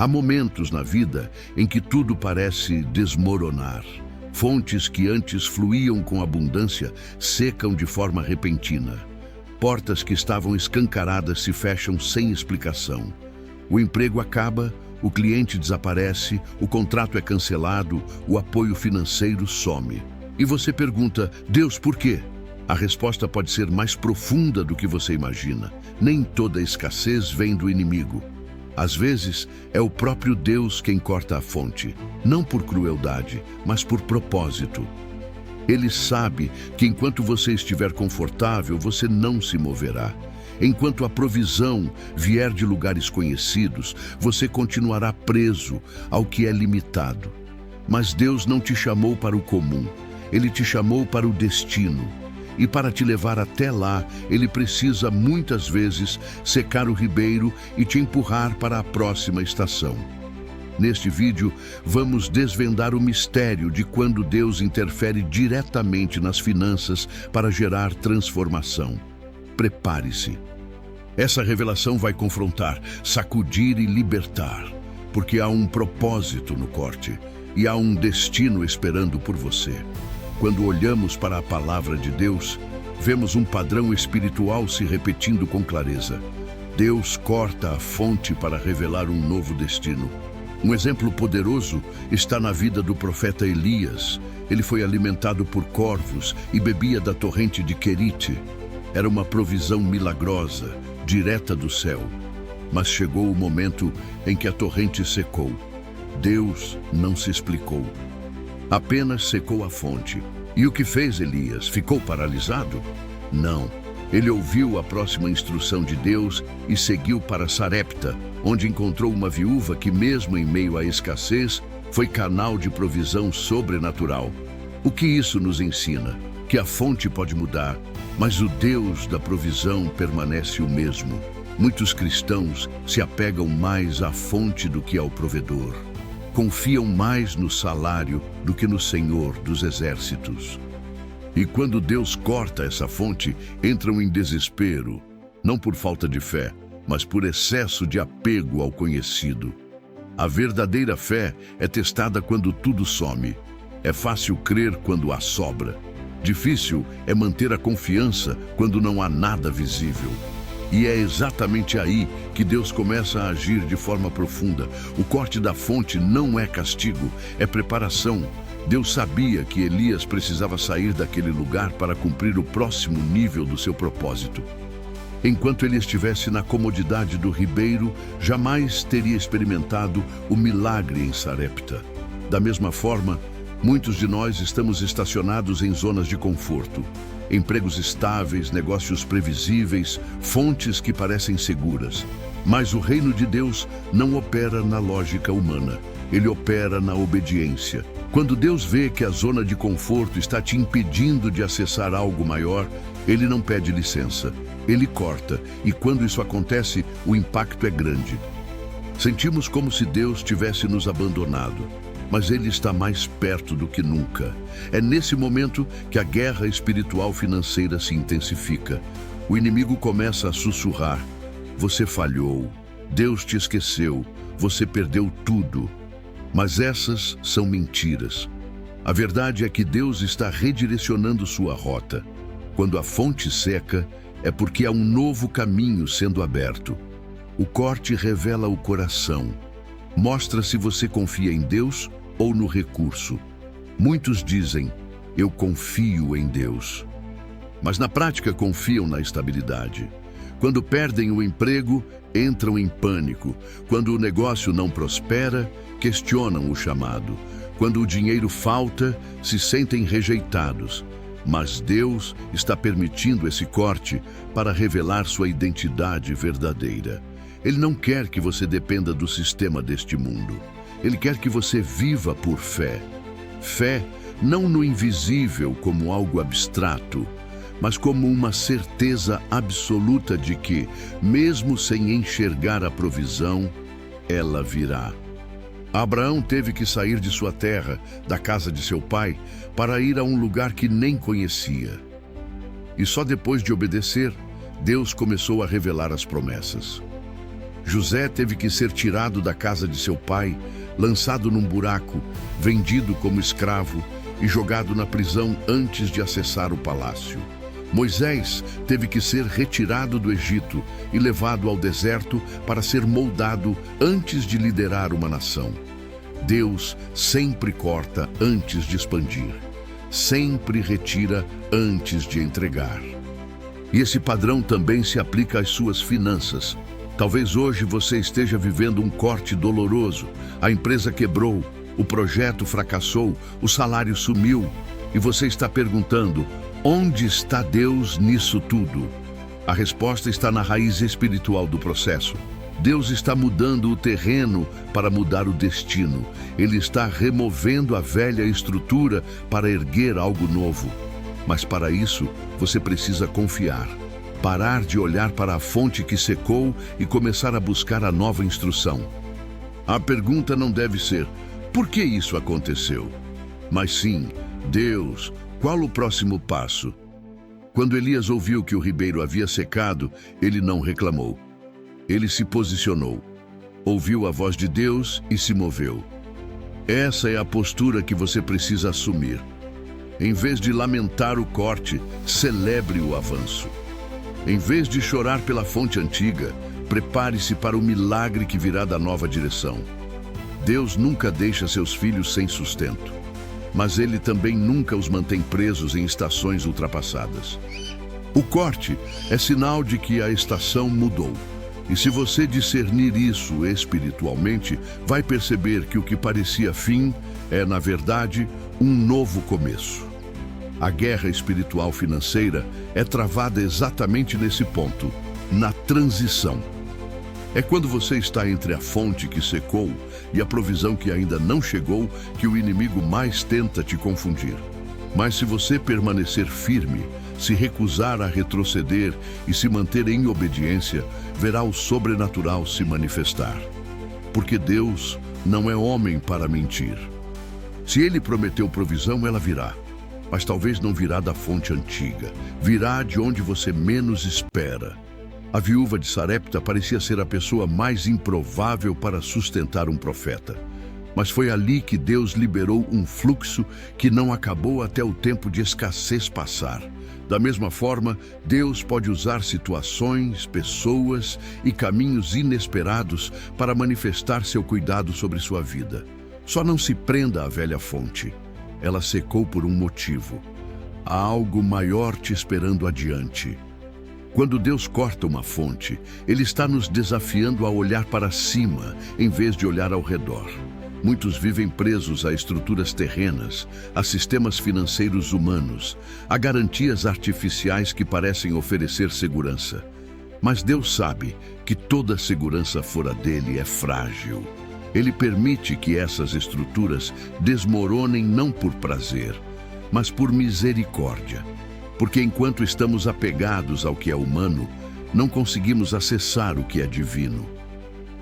Há momentos na vida em que tudo parece desmoronar. Fontes que antes fluíam com abundância secam de forma repentina. Portas que estavam escancaradas se fecham sem explicação. O emprego acaba, o cliente desaparece, o contrato é cancelado, o apoio financeiro some. E você pergunta, Deus, por quê? A resposta pode ser mais profunda do que você imagina. Nem toda escassez vem do inimigo. Às vezes, é o próprio Deus quem corta a fonte, não por crueldade, mas por propósito. Ele sabe que enquanto você estiver confortável, você não se moverá. Enquanto a provisão vier de lugares conhecidos, você continuará preso ao que é limitado. Mas Deus não te chamou para o comum, Ele te chamou para o destino. E para te levar até lá, Ele precisa muitas vezes secar o ribeiro e te empurrar para a próxima estação. Neste vídeo, vamos desvendar o mistério de quando Deus interfere diretamente nas finanças para gerar transformação. Prepare-se. Essa revelação vai confrontar, sacudir e libertar, porque há um propósito no corte e há um destino esperando por você. Quando olhamos para a palavra de Deus, vemos um padrão espiritual se repetindo com clareza. Deus corta a fonte para revelar um novo destino. Um exemplo poderoso está na vida do profeta Elias. Ele foi alimentado por corvos e bebia da torrente de Querite. Era uma provisão milagrosa, direta do céu. Mas chegou o momento em que a torrente secou. Deus não se explicou. Apenas secou a fonte. E o que fez Elias? Ficou paralisado? Não. Ele ouviu a próxima instrução de Deus e seguiu para Sarepta, onde encontrou uma viúva que, mesmo em meio à escassez, foi canal de provisão sobrenatural. O que isso nos ensina? Que a fonte pode mudar, mas o Deus da provisão permanece o mesmo. Muitos cristãos se apegam mais à fonte do que ao provedor. Confiam mais no salário do que no Senhor dos exércitos. E quando Deus corta essa fonte, entram em desespero, não por falta de fé, mas por excesso de apego ao conhecido. A verdadeira fé é testada quando tudo some. É fácil crer quando há sobra. Difícil é manter a confiança quando não há nada visível. E é exatamente aí que Deus começa a agir de forma profunda. O corte da fonte não é castigo, é preparação. Deus sabia que Elias precisava sair daquele lugar para cumprir o próximo nível do seu propósito. Enquanto ele estivesse na comodidade do ribeiro, jamais teria experimentado o milagre em Sarepta. Da mesma forma, muitos de nós estamos estacionados em zonas de conforto. Empregos estáveis, negócios previsíveis, fontes que parecem seguras. Mas o reino de Deus não opera na lógica humana. Ele opera na obediência. Quando Deus vê que a zona de conforto está te impedindo de acessar algo maior, Ele não pede licença. Ele corta, e quando isso acontece, o impacto é grande. Sentimos como se Deus tivesse nos abandonado. Mas Ele está mais perto do que nunca. É nesse momento que a guerra espiritual financeira se intensifica. O inimigo começa a sussurrar. Você falhou, Deus te esqueceu, você perdeu tudo. Mas essas são mentiras. A verdade é que Deus está redirecionando sua rota. Quando a fonte seca, é porque há um novo caminho sendo aberto. O corte revela o coração. Mostra se você confia em Deus ou no recurso. Muitos dizem, eu confio em Deus. Mas na prática confiam na estabilidade. Quando perdem o emprego, entram em pânico. Quando o negócio não prospera, questionam o chamado. Quando o dinheiro falta, se sentem rejeitados. Mas Deus está permitindo esse corte para revelar sua identidade verdadeira. Ele não quer que você dependa do sistema deste mundo. Ele quer que você viva por fé. Fé não no invisível como algo abstrato, mas como uma certeza absoluta de que, mesmo sem enxergar a provisão, ela virá. Abraão teve que sair de sua terra, da casa de seu pai, para ir a um lugar que nem conhecia. E só depois de obedecer, Deus começou a revelar as promessas. José teve que ser tirado da casa de seu pai, lançado num buraco, vendido como escravo e jogado na prisão antes de acessar o palácio. Moisés teve que ser retirado do Egito e levado ao deserto para ser moldado antes de liderar uma nação. Deus sempre corta antes de expandir, sempre retira antes de entregar. E esse padrão também se aplica às suas finanças. Talvez hoje você esteja vivendo um corte doloroso, a empresa quebrou, o projeto fracassou, o salário sumiu, e você está perguntando: onde está Deus nisso tudo? A resposta está na raiz espiritual do processo. Deus está mudando o terreno para mudar o destino. Ele está removendo a velha estrutura para erguer algo novo. Mas para isso, você precisa confiar. Parar de olhar para a fonte que secou e começar a buscar a nova instrução. A pergunta não deve ser: por que isso aconteceu? Mas sim: Deus, qual o próximo passo? Quando Elias ouviu que o ribeiro havia secado, ele não reclamou. Ele se posicionou, ouviu a voz de Deus e se moveu. Essa é a postura que você precisa assumir. Em vez de lamentar o corte, celebre o avanço. Em vez de chorar pela fonte antiga, prepare-se para o milagre que virá da nova direção. Deus nunca deixa seus filhos sem sustento, mas Ele também nunca os mantém presos em estações ultrapassadas. O corte é sinal de que a estação mudou. E se você discernir isso espiritualmente, vai perceber que o que parecia fim é, na verdade, um novo começo. A guerra espiritual financeira é travada exatamente nesse ponto, na transição. É quando você está entre a fonte que secou e a provisão que ainda não chegou que o inimigo mais tenta te confundir. Mas se você permanecer firme, se recusar a retroceder e se manter em obediência, verá o sobrenatural se manifestar. Porque Deus não é homem para mentir. Se Ele prometeu provisão, ela virá. Mas talvez não virá da fonte antiga, virá de onde você menos espera. A viúva de Sarepta parecia ser a pessoa mais improvável para sustentar um profeta. Mas foi ali que Deus liberou um fluxo que não acabou até o tempo de escassez passar. Da mesma forma, Deus pode usar situações, pessoas e caminhos inesperados para manifestar seu cuidado sobre sua vida. Só não se prenda à velha fonte. Ela secou por um motivo. Há algo maior te esperando adiante. Quando Deus corta uma fonte, Ele está nos desafiando a olhar para cima, em vez de olhar ao redor. Muitos vivem presos a estruturas terrenas, a sistemas financeiros humanos, a garantias artificiais que parecem oferecer segurança. Mas Deus sabe que toda segurança fora dele é frágil. Ele permite que essas estruturas desmoronem não por prazer, mas por misericórdia. Porque enquanto estamos apegados ao que é humano, não conseguimos acessar o que é divino.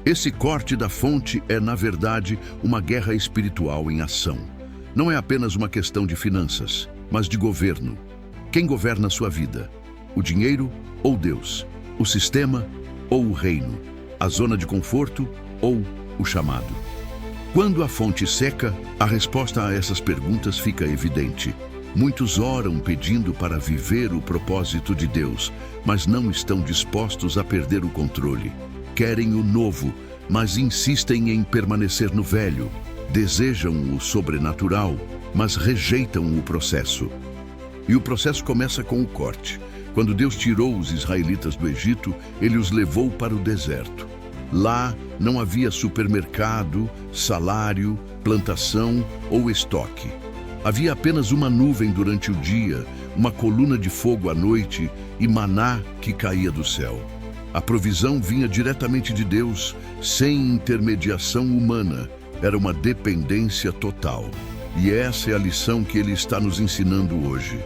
Esse corte da fonte é, na verdade, uma guerra espiritual em ação. Não é apenas uma questão de finanças, mas de governo. Quem governa a sua vida? O dinheiro ou Deus? O sistema ou o reino? A zona de conforto ou o chamado? Quando a fonte seca, a resposta a essas perguntas fica evidente. Muitos oram pedindo para viver o propósito de Deus, mas não estão dispostos a perder o controle. Querem o novo, mas insistem em permanecer no velho. Desejam o sobrenatural, mas rejeitam o processo. E o processo começa com o corte. Quando Deus tirou os israelitas do Egito, Ele os levou para o deserto. Lá não havia supermercado, salário, plantação ou estoque. Havia apenas uma nuvem durante o dia, uma coluna de fogo à noite e maná que caía do céu. A provisão vinha diretamente de Deus, sem intermediação humana. Era uma dependência total. E essa é a lição que Ele está nos ensinando hoje.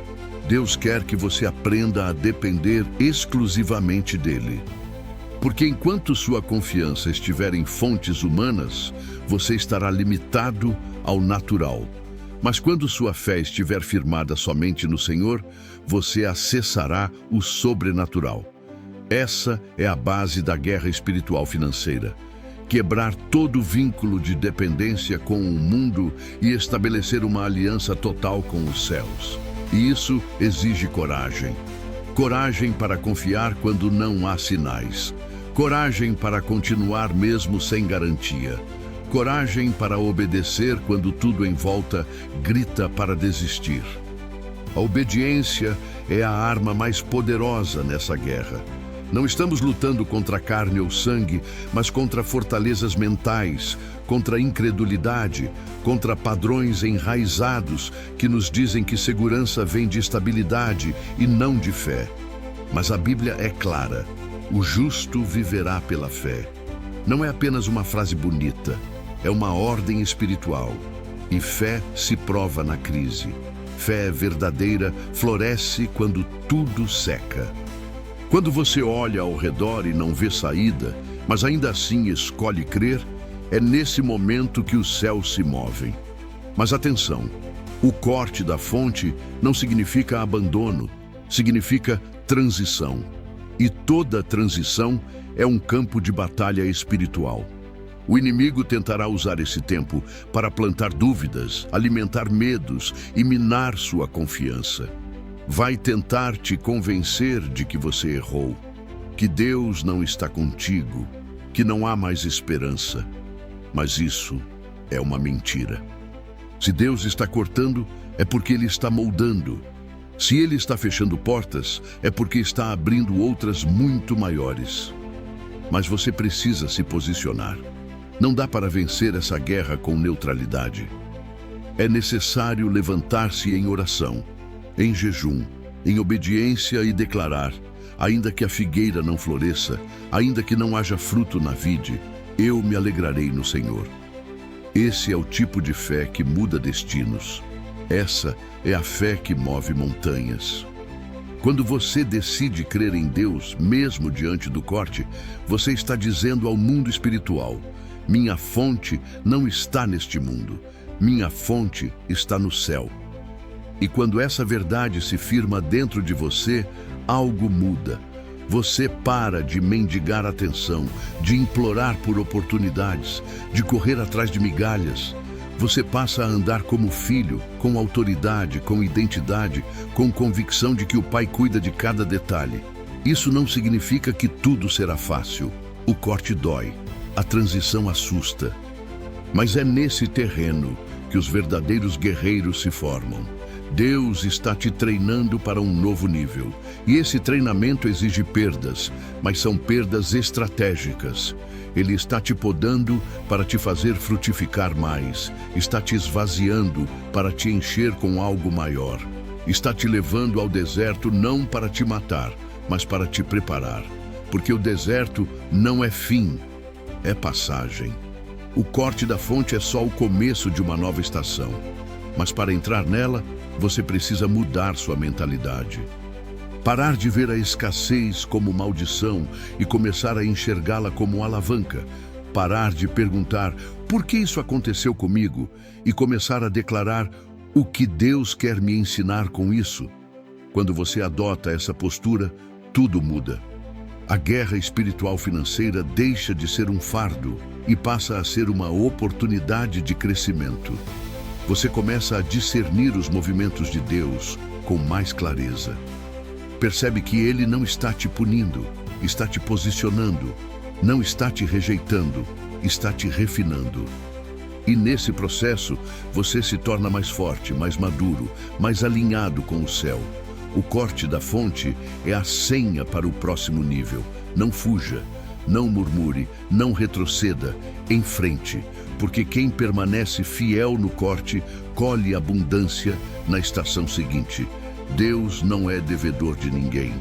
Deus quer que você aprenda a depender exclusivamente dEle. Porque enquanto sua confiança estiver em fontes humanas, você estará limitado ao natural. Mas quando sua fé estiver firmada somente no Senhor, você acessará o sobrenatural. Essa é a base da guerra espiritual financeira. Quebrar todo vínculo de dependência com o mundo e estabelecer uma aliança total com os céus. E isso exige coragem. Coragem para confiar quando não há sinais. Coragem para continuar mesmo sem garantia. Coragem para obedecer quando tudo em volta grita para desistir. A obediência é a arma mais poderosa nessa guerra. Não estamos lutando contra carne ou sangue, mas contra fortalezas mentais, contra incredulidade, contra padrões enraizados que nos dizem que segurança vem de estabilidade e não de fé. Mas a Bíblia é clara: o justo viverá pela fé. Não é apenas uma frase bonita, é uma ordem espiritual. E fé se prova na crise. Fé verdadeira floresce quando tudo seca. Quando você olha ao redor e não vê saída, mas ainda assim escolhe crer, é nesse momento que os céus se movem. Mas atenção, o corte da fonte não significa abandono, significa transição. E toda transição é um campo de batalha espiritual. O inimigo tentará usar esse tempo para plantar dúvidas, alimentar medos e minar sua confiança. Vai tentar te convencer de que você errou, que Deus não está contigo, que não há mais esperança. Mas isso é uma mentira. Se Deus está cortando, é porque Ele está moldando. Se Ele está fechando portas, é porque está abrindo outras muito maiores. Mas você precisa se posicionar. Não dá para vencer essa guerra com neutralidade. É necessário levantar-se em oração, em jejum, em obediência e declarar: ainda que a figueira não floresça, ainda que não haja fruto na vide, eu me alegrarei no Senhor. Esse é o tipo de fé que muda destinos. Essa é a fé que move montanhas. Quando você decide crer em Deus, mesmo diante do corte, você está dizendo ao mundo espiritual: minha fonte não está neste mundo, minha fonte está no céu. E quando essa verdade se firma dentro de você, algo muda. Você para de mendigar atenção, de implorar por oportunidades, de correr atrás de migalhas. Você passa a andar como filho, com autoridade, com identidade, com convicção de que o Pai cuida de cada detalhe. Isso não significa que tudo será fácil. O corte dói, a transição assusta. Mas é nesse terreno que os verdadeiros guerreiros se formam. Deus está te treinando para um novo nível. E esse treinamento exige perdas, mas são perdas estratégicas. Ele está te podando para te fazer frutificar mais. Está te esvaziando para te encher com algo maior. Está te levando ao deserto não para te matar, mas para te preparar. Porque o deserto não é fim, é passagem. O corte da fonte é só o começo de uma nova estação. Mas para entrar nela, você precisa mudar sua mentalidade. Parar de ver a escassez como maldição e começar a enxergá-la como alavanca. Parar de perguntar por que isso aconteceu comigo e começar a declarar o que Deus quer me ensinar com isso. Quando você adota essa postura, tudo muda. A guerra espiritual financeira deixa de ser um fardo e passa a ser uma oportunidade de crescimento. Você começa a discernir os movimentos de Deus com mais clareza. Percebe que Ele não está te punindo, está te posicionando, não está te rejeitando, está te refinando. E nesse processo, você se torna mais forte, mais maduro, mais alinhado com o céu. O corte da fonte é a senha para o próximo nível. Não fuja, não murmure, não retroceda, em frente. Porque quem permanece fiel no corte, colhe abundância na estação seguinte. Deus não é devedor de ninguém.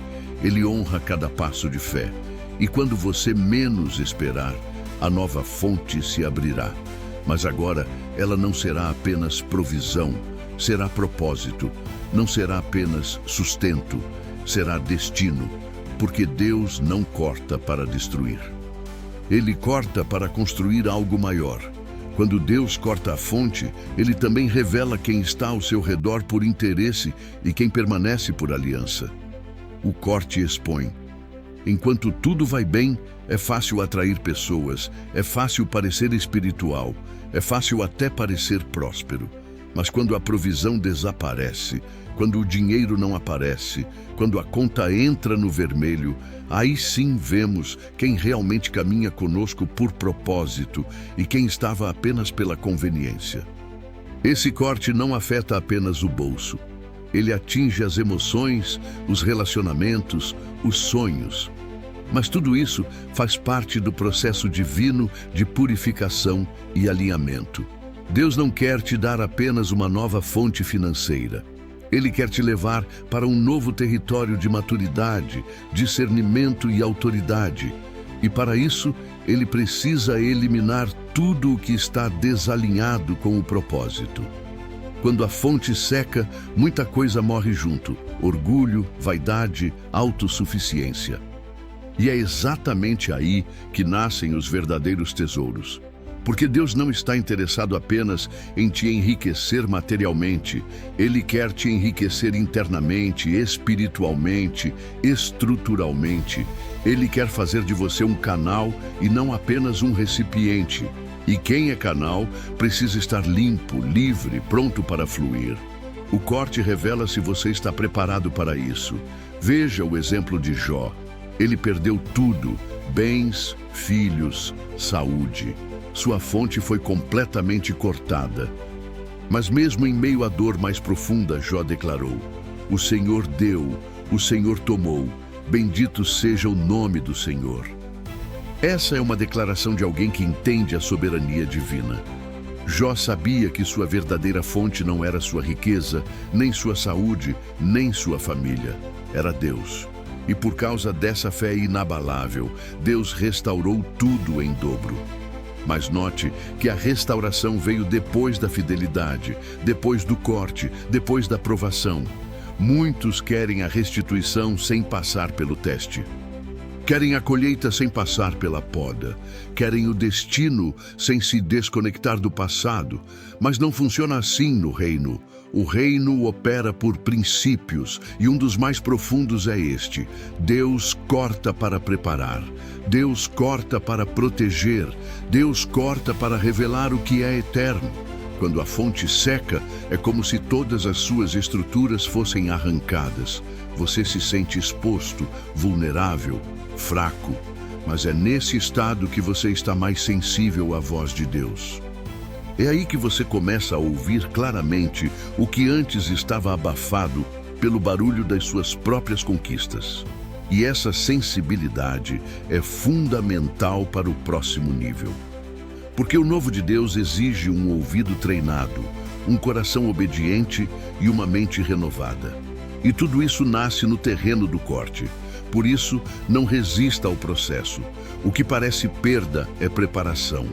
Ele honra cada passo de fé. E quando você menos esperar, a nova fonte se abrirá. Mas agora, ela não será apenas provisão, será propósito. Não será apenas sustento, será destino. Porque Deus não corta para destruir. Ele corta para construir algo maior. Quando Deus corta a fonte, Ele também revela quem está ao seu redor por interesse e quem permanece por aliança. O corte expõe, Enquanto tudo vai bem, é fácil atrair pessoas, é fácil parecer espiritual, é fácil até parecer próspero. Mas quando a provisão desaparece, quando o dinheiro não aparece, quando a conta entra no vermelho, aí sim vemos quem realmente caminha conosco por propósito e quem estava apenas pela conveniência. Esse corte não afeta apenas o bolso. Ele atinge as emoções, os relacionamentos, os sonhos. Mas tudo isso faz parte do processo divino de purificação e alinhamento. Deus não quer te dar apenas uma nova fonte financeira. Ele quer te levar para um novo território de maturidade, discernimento e autoridade. E para isso, Ele precisa eliminar tudo o que está desalinhado com o propósito. Quando a fonte seca, muita coisa morre junto: orgulho, vaidade, autossuficiência. E é exatamente aí que nascem os verdadeiros tesouros. Porque Deus não está interessado apenas em te enriquecer materialmente. Ele quer te enriquecer internamente, espiritualmente, estruturalmente. Ele quer fazer de você um canal e não apenas um recipiente. E quem é canal precisa estar limpo, livre, pronto para fluir. O corte revela se você está preparado para isso. Veja o exemplo de Jó. Ele perdeu tudo: bens, filhos, saúde. Sua fonte foi completamente cortada. Mas mesmo em meio à dor mais profunda, Jó declarou: o Senhor deu, o Senhor tomou, bendito seja o nome do Senhor. Essa é uma declaração de alguém que entende a soberania divina. Jó sabia que sua verdadeira fonte não era sua riqueza, nem sua saúde, nem sua família. Era Deus. E por causa dessa fé inabalável, Deus restaurou tudo em dobro. Mas note que a restauração veio depois da fidelidade, depois do corte, depois da provação. Muitos querem a restituição sem passar pelo teste. Querem a colheita sem passar pela poda. Querem o destino sem se desconectar do passado. Mas não funciona assim no reino. O reino opera por princípios, e um dos mais profundos é este: Deus corta para preparar, Deus corta para proteger, Deus corta para revelar o que é eterno. Quando a fonte seca, é como se todas as suas estruturas fossem arrancadas. Você se sente exposto, vulnerável, fraco, mas é nesse estado que você está mais sensível à voz de Deus. É aí que você começa a ouvir claramente o que antes estava abafado pelo barulho das suas próprias conquistas. E essa sensibilidade é fundamental para o próximo nível. Porque o novo de Deus exige um ouvido treinado, um coração obediente e uma mente renovada. E tudo isso nasce no terreno do corte. Por isso, não resista ao processo. O que parece perda é preparação.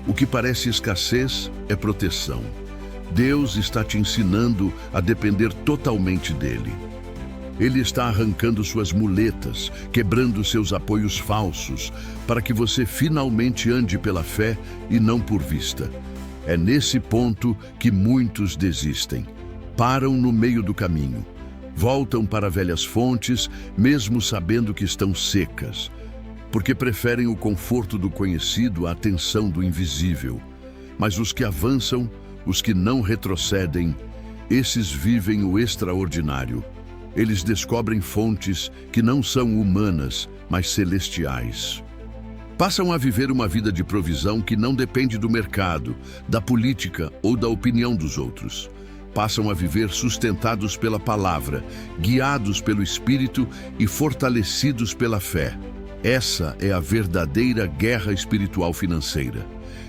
O que parece escassez é proteção. Deus está te ensinando a depender totalmente dele. Ele está arrancando suas muletas, quebrando seus apoios falsos, para que você finalmente ande pela fé e não por vista. É nesse ponto que muitos desistem. Param no meio do caminho. Voltam para velhas fontes, mesmo sabendo que estão secas, porque preferem o conforto do conhecido à atenção do invisível. Mas os que avançam, os que não retrocedem, esses vivem o extraordinário. Eles descobrem fontes que não são humanas, mas celestiais. Passam a viver uma vida de provisão que não depende do mercado, da política ou da opinião dos outros. Passam a viver sustentados pela palavra, guiados pelo Espírito e fortalecidos pela fé. Essa é a verdadeira guerra espiritual financeira.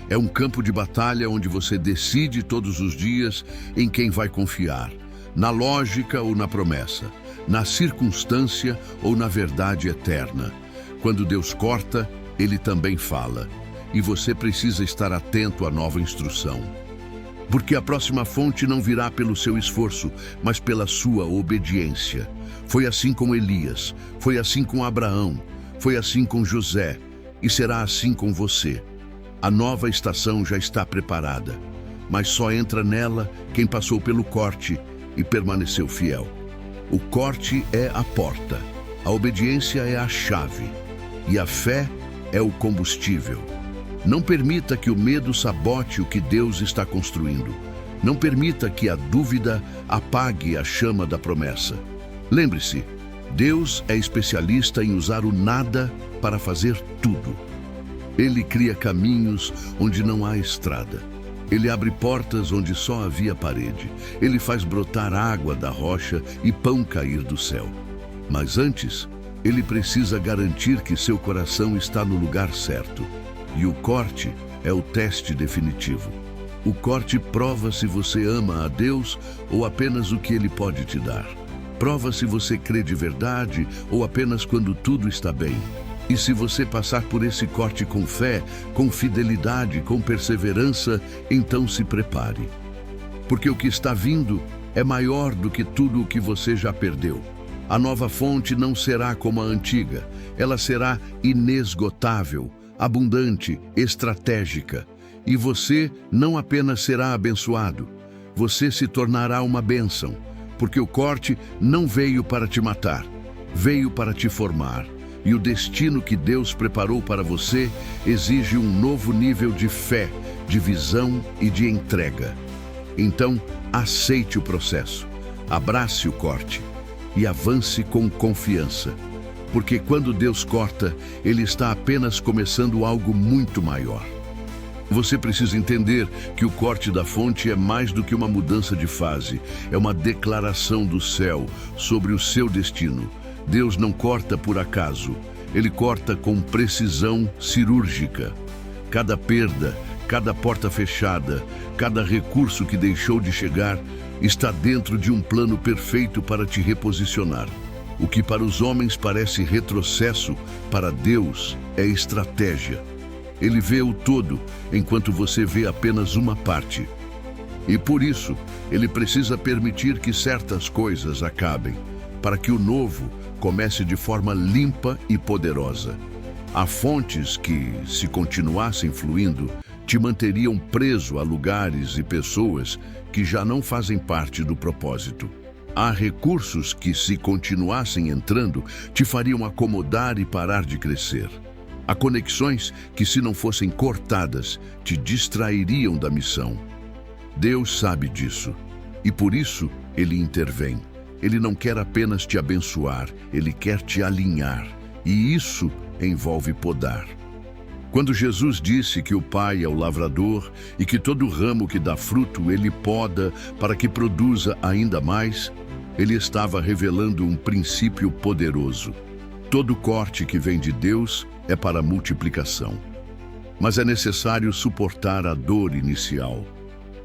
É um campo de batalha onde você decide todos os dias em quem vai confiar, na lógica ou na promessa, na circunstância ou na verdade eterna. Quando Deus corta, Ele também fala, e você precisa estar atento à nova instrução. Porque a próxima fonte não virá pelo seu esforço, mas pela sua obediência. Foi assim com Elias, foi assim com Abraão, foi assim com José, e será assim com você. A nova estação já está preparada, mas só entra nela quem passou pelo corte e permaneceu fiel. O corte é a porta, A obediência é a chave e a fé é o combustível. Não permita que o medo sabote o que Deus está construindo. Não permita que a dúvida apague a chama da promessa. Lembre-se, Deus é especialista em usar o nada para fazer tudo. Ele cria caminhos onde não há estrada. Ele abre portas onde só havia parede. Ele faz brotar água da rocha e pão cair do céu. Mas antes, ele precisa garantir que seu coração está no lugar certo. E o corte é o teste definitivo. O corte prova se você ama a Deus ou apenas o que Ele pode te dar. Prova se você crê de verdade ou apenas quando tudo está bem. E se você passar por esse corte com fé, com fidelidade, com perseverança, então se prepare. Porque o que está vindo é maior do que tudo o que você já perdeu. A nova fonte não será como a antiga. Ela será inesgotável, abundante, estratégica. E você não apenas será abençoado, você se tornará uma bênção, porque o corte não veio para te matar, veio para te formar. E o destino que Deus preparou para você exige um novo nível de fé, de visão e de entrega. Então, aceite o processo, abrace o corte e avance com confiança. Porque quando Deus corta, Ele está apenas começando algo muito maior. Você precisa entender que o corte da fonte é mais do que uma mudança de fase. É uma declaração do céu sobre o seu destino. Deus não corta por acaso. Ele corta com precisão cirúrgica. Cada perda, cada porta fechada, cada recurso que deixou de chegar, está dentro de um plano perfeito para te reposicionar. O que para os homens parece retrocesso, para Deus é estratégia. Ele vê o todo, enquanto você vê apenas uma parte. E por isso, Ele precisa permitir que certas coisas acabem, para que o novo comece de forma limpa e poderosa. Há fontes que, se continuassem fluindo, te manteriam preso a lugares e pessoas que já não fazem parte do propósito. Há recursos que, se continuassem entrando, te fariam acomodar e parar de crescer. Há conexões que, se não fossem cortadas, te distrairiam da missão. Deus sabe disso, e por isso Ele intervém. Ele não quer apenas te abençoar, Ele quer te alinhar, e isso envolve podar. Quando Jesus disse que o Pai é o lavrador e que todo ramo que dá fruto Ele poda para que produza ainda mais, Ele estava revelando um princípio poderoso. Todo corte que vem de Deus é para multiplicação. Mas é necessário suportar a dor inicial.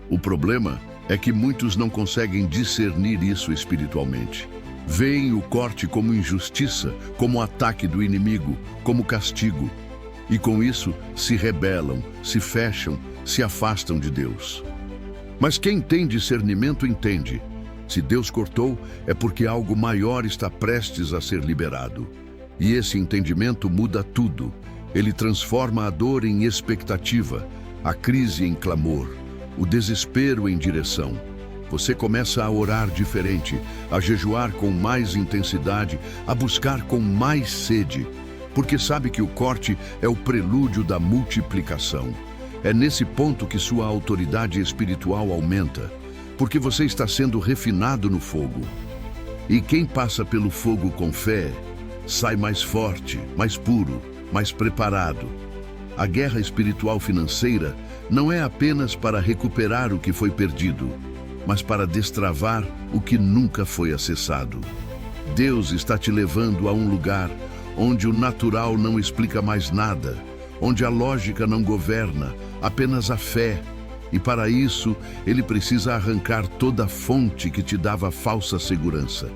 O problema é que muitos não conseguem discernir isso espiritualmente. Veem o corte como injustiça, como ataque do inimigo, como castigo. E com isso se rebelam, se fecham, se afastam de Deus. Mas quem tem discernimento entende. Se Deus cortou, é porque algo maior está prestes a ser liberado. E esse entendimento muda tudo. Ele transforma a dor em expectativa, a crise em clamor, o desespero em direção. Você começa a orar diferente, a jejuar com mais intensidade, a buscar com mais sede, porque sabe que o corte é o prelúdio da multiplicação. É nesse ponto que sua autoridade espiritual aumenta, porque você está sendo refinado no fogo. E quem passa pelo fogo com fé, sai mais forte, mais puro, mais preparado. A guerra espiritual financeira não é apenas para recuperar o que foi perdido, mas para destravar o que nunca foi acessado. Deus está te levando a um lugar onde o natural não explica mais nada, onde a lógica não governa, apenas a fé. E para isso, Ele precisa arrancar toda a fonte que te dava falsa segurança.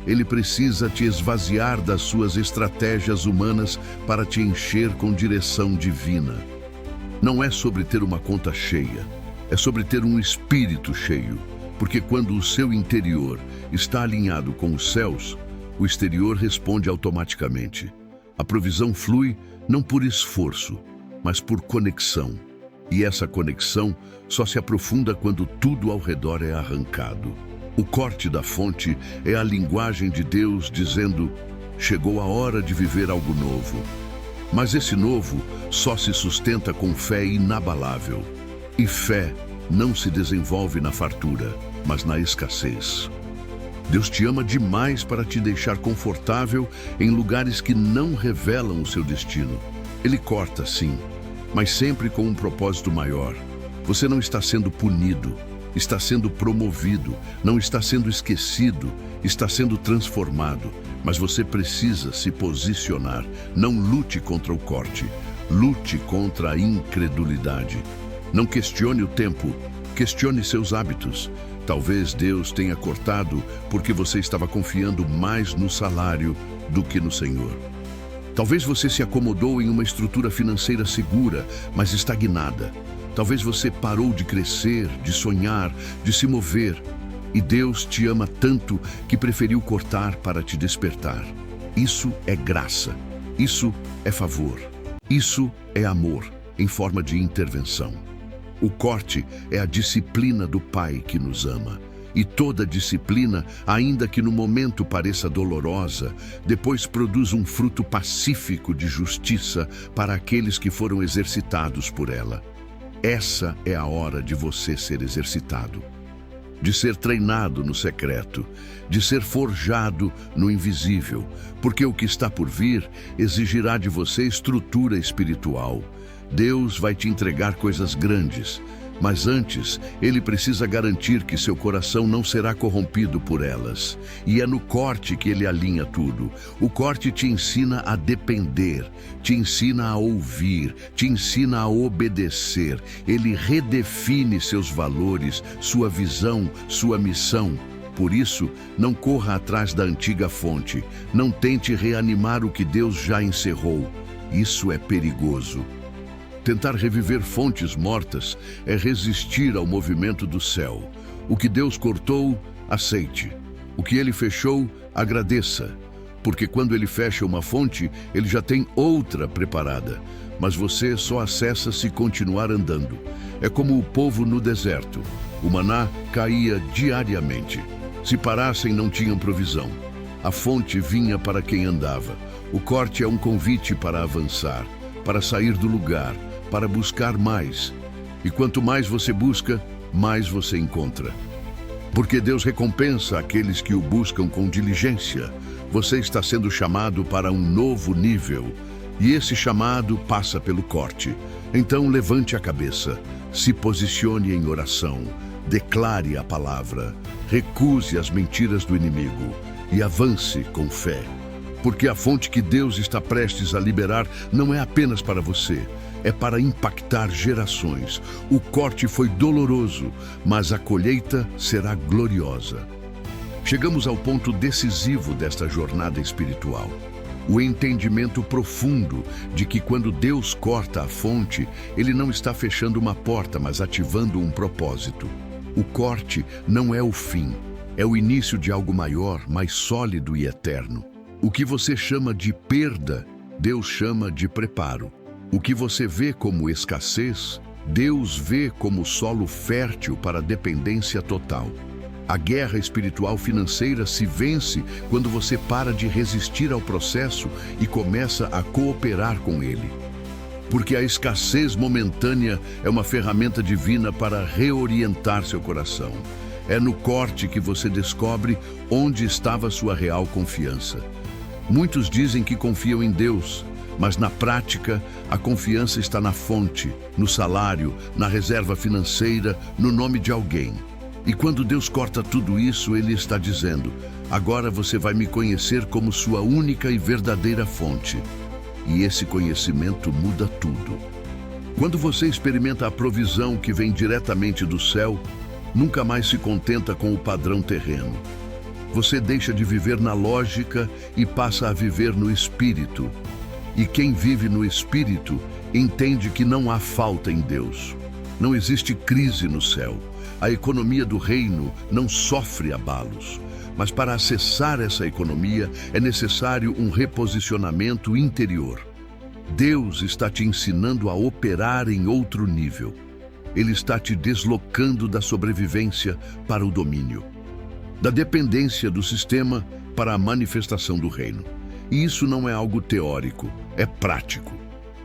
Ele precisa te esvaziar das suas estratégias humanas para te encher com direção divina. Não é sobre ter uma conta cheia, é sobre ter um espírito cheio, porque quando o seu interior está alinhado com os céus, o exterior responde automaticamente. A provisão flui não por esforço, mas por conexão. E essa conexão só se aprofunda quando tudo ao redor é arrancado. O corte da fonte é a linguagem de Deus dizendo: chegou a hora de viver algo novo. Mas esse novo só se sustenta com fé inabalável. E fé não se desenvolve na fartura, mas na escassez. Deus te ama demais para te deixar confortável em lugares que não revelam o seu destino. Ele corta, sim, mas sempre com um propósito maior. Você não está sendo punido, está sendo promovido, não está sendo esquecido, está sendo transformado. Mas você precisa se posicionar. Não lute contra o corte, lute contra a incredulidade. Não questione o tempo, questione seus hábitos. Talvez Deus tenha cortado porque você estava confiando mais no salário do que no Senhor. Talvez você se acomodou em uma estrutura financeira segura, mas estagnada. Talvez você parou de crescer, de sonhar, de se mover. E Deus te ama tanto que preferiu cortar para te despertar. Isso é graça. Isso é favor. Isso é amor em forma de intervenção. O corte é a disciplina do Pai que nos ama. E toda disciplina, ainda que no momento pareça dolorosa, depois produz um fruto pacífico de justiça para aqueles que foram exercitados por ela. Essa é a hora de você ser exercitado, de ser treinado no secreto, de ser forjado no invisível, porque o que está por vir exigirá de você estrutura espiritual. Deus vai te entregar coisas grandes, mas antes, Ele precisa garantir que seu coração não será corrompido por elas. E é no corte que Ele alinha tudo. O corte te ensina a depender, te ensina a ouvir, te ensina a obedecer. Ele redefine seus valores, sua visão, sua missão. Por isso, não corra atrás da antiga fonte. Não tente reanimar o que Deus já encerrou. Isso é perigoso. Tentar reviver fontes mortas é resistir ao movimento do céu. O que Deus cortou, aceite. O que Ele fechou, agradeça. Porque quando Ele fecha uma fonte, Ele já tem outra preparada. Mas você só acessa se continuar andando. É como o povo no deserto. O maná caía diariamente. Se parassem, não tinham provisão. A fonte vinha para quem andava. O corte é um convite para avançar, para sair do lugar, para buscar mais. E quanto mais você busca, mais você encontra. Porque Deus recompensa aqueles que o buscam com diligência. Você está sendo chamado para um novo nível. E esse chamado passa pelo corte. Então levante a cabeça, se posicione em oração, declare a palavra, recuse as mentiras do inimigo e avance com fé. Porque a fonte que Deus está prestes a liberar não é apenas para você, é para impactar gerações. O corte foi doloroso, mas a colheita será gloriosa. Chegamos ao ponto decisivo desta jornada espiritual. O entendimento profundo de que quando Deus corta a fonte, Ele não está fechando uma porta, mas ativando um propósito. O corte não é o fim, é o início de algo maior, mais sólido e eterno. O que você chama de perda, Deus chama de preparo. O que você vê como escassez, Deus vê como solo fértil para a dependência total. A guerra espiritual financeira se vence quando você para de resistir ao processo e começa a cooperar com ele. Porque a escassez momentânea é uma ferramenta divina para reorientar seu coração. É no corte que você descobre onde estava sua real confiança. Muitos dizem que confiam em Deus, mas na prática, a confiança está na fonte, no salário, na reserva financeira, no nome de alguém. E quando Deus corta tudo isso, Ele está dizendo: agora você vai me conhecer como sua única e verdadeira fonte. E esse conhecimento muda tudo. Quando você experimenta a provisão que vem diretamente do céu, nunca mais se contenta com o padrão terreno. Você deixa de viver na lógica e passa a viver no Espírito. E quem vive no Espírito entende que não há falta em Deus. Não existe crise no céu. A economia do reino não sofre abalos. Mas para acessar essa economia é necessário um reposicionamento interior. Deus está te ensinando a operar em outro nível. Ele está te deslocando da sobrevivência para o domínio, da dependência do sistema para a manifestação do reino. E isso não é algo teórico, é prático.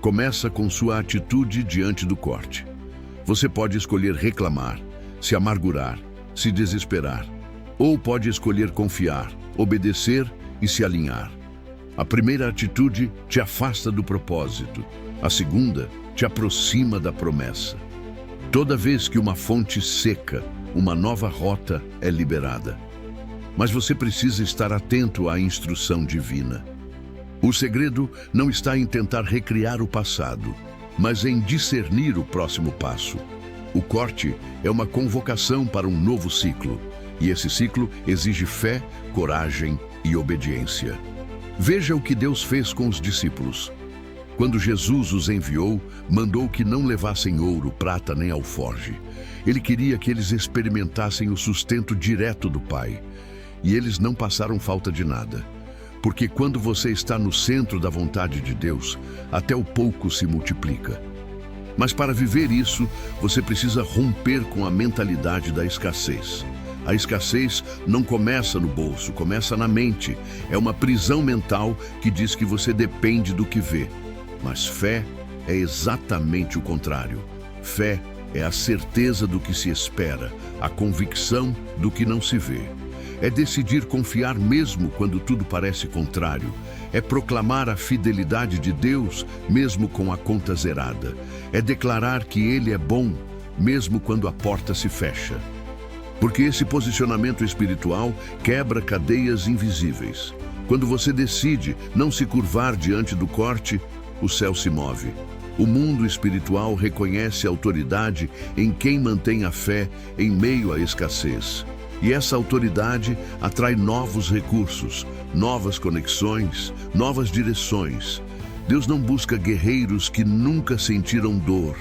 Começa com sua atitude diante do corte. Você pode escolher reclamar, se amargurar, se desesperar. Ou pode escolher confiar, obedecer e se alinhar. A primeira atitude te afasta do propósito. A segunda te aproxima da promessa. Toda vez que uma fonte seca, uma nova rota é liberada. Mas você precisa estar atento à instrução divina. O segredo não está em tentar recriar o passado, mas em discernir o próximo passo. O corte é uma convocação para um novo ciclo, e esse ciclo exige fé, coragem e obediência. Veja o que Deus fez com os discípulos. Quando Jesus os enviou, mandou que não levassem ouro, prata nem alforge. Ele queria que eles experimentassem o sustento direto do Pai. E eles não passaram falta de nada. Porque quando você está no centro da vontade de Deus, até o pouco se multiplica. Mas para viver isso, você precisa romper com a mentalidade da escassez. A escassez não começa no bolso, começa na mente. É uma prisão mental que diz que você depende do que vê. Mas fé é exatamente o contrário. Fé é a certeza do que se espera, a convicção do que não se vê. É decidir confiar mesmo quando tudo parece contrário. É proclamar a fidelidade de Deus mesmo com a conta zerada. É declarar que Ele é bom mesmo quando a porta se fecha. Porque esse posicionamento espiritual quebra cadeias invisíveis. Quando você decide não se curvar diante do corte, o céu se move. O mundo espiritual reconhece a autoridade em quem mantém a fé em meio à escassez. E essa autoridade atrai novos recursos, novas conexões, novas direções. Deus não busca guerreiros que nunca sentiram dor.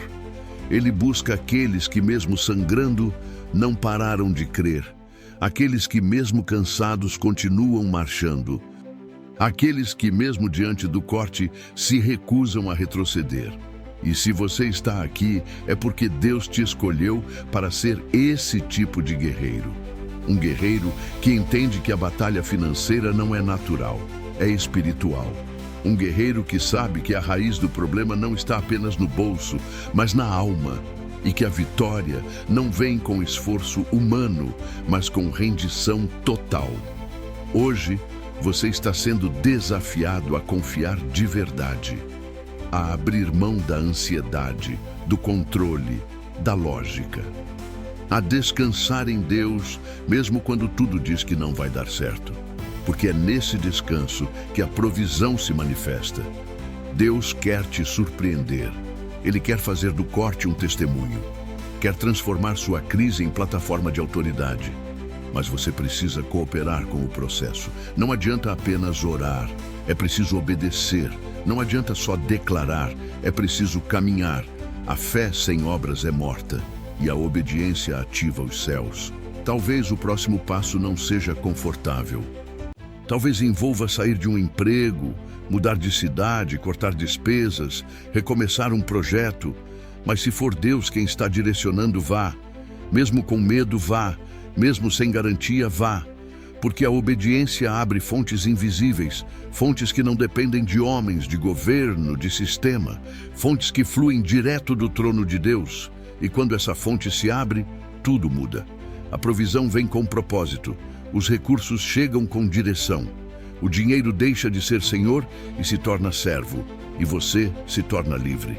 Ele busca aqueles que, mesmo sangrando, não pararam de crer. Aqueles que, mesmo cansados, continuam marchando. Aqueles que, mesmo diante do corte, se recusam a retroceder. E se você está aqui, é porque Deus te escolheu para ser esse tipo de guerreiro. Um guerreiro que entende que a batalha financeira não é natural, é espiritual. Um guerreiro que sabe que a raiz do problema não está apenas no bolso, mas na alma. E que a vitória não vem com esforço humano, mas com rendição total. Hoje, você está sendo desafiado a confiar de verdade, a abrir mão da ansiedade, do controle, da lógica, a descansar em Deus, mesmo quando tudo diz que não vai dar certo. Porque é nesse descanso que a provisão se manifesta. Deus quer te surpreender. Ele quer fazer do corte um testemunho. Quer transformar sua crise em plataforma de autoridade. Mas você precisa cooperar com o processo. Não adianta apenas orar, é preciso obedecer. Não adianta só declarar, é preciso caminhar. A fé sem obras é morta. E a obediência ativa os céus. Talvez o próximo passo não seja confortável. Talvez envolva sair de um emprego, mudar de cidade, cortar despesas, recomeçar um projeto. Mas se for Deus quem está direcionando, vá. Mesmo com medo, vá. Mesmo sem garantia, vá. Porque a obediência abre fontes invisíveis, fontes que não dependem de homens, de governo, de sistema, fontes que fluem direto do trono de Deus. E quando essa fonte se abre, tudo muda. A provisão vem com propósito. Os recursos chegam com direção. O dinheiro deixa de ser senhor e se torna servo. E você se torna livre.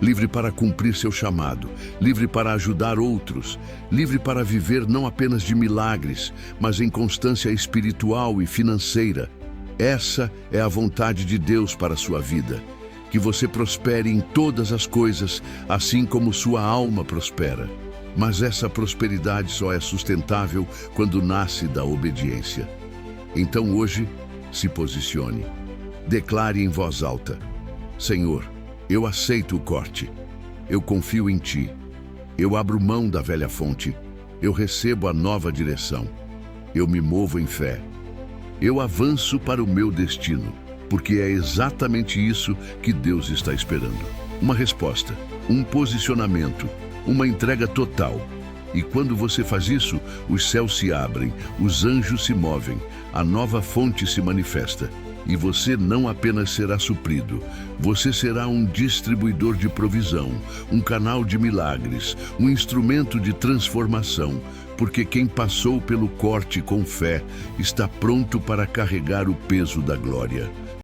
Livre para cumprir seu chamado. Livre para ajudar outros. Livre para viver não apenas de milagres, mas em constância espiritual e financeira. Essa é a vontade de Deus para a sua vida. Que você prospere em todas as coisas, assim como sua alma prospera. Mas essa prosperidade só é sustentável quando nasce da obediência. Então hoje, se posicione. Declare em voz alta: Senhor, eu aceito o corte. Eu confio em Ti. Eu abro mão da velha fonte. Eu recebo a nova direção. Eu me movo em fé. Eu avanço para o meu destino. Porque é exatamente isso que Deus está esperando. Uma resposta, um posicionamento, uma entrega total. E quando você faz isso, os céus se abrem, os anjos se movem, a nova fonte se manifesta. E você não apenas será suprido, você será um distribuidor de provisão, um canal de milagres, um instrumento de transformação, porque quem passou pelo corte com fé está pronto para carregar o peso da glória.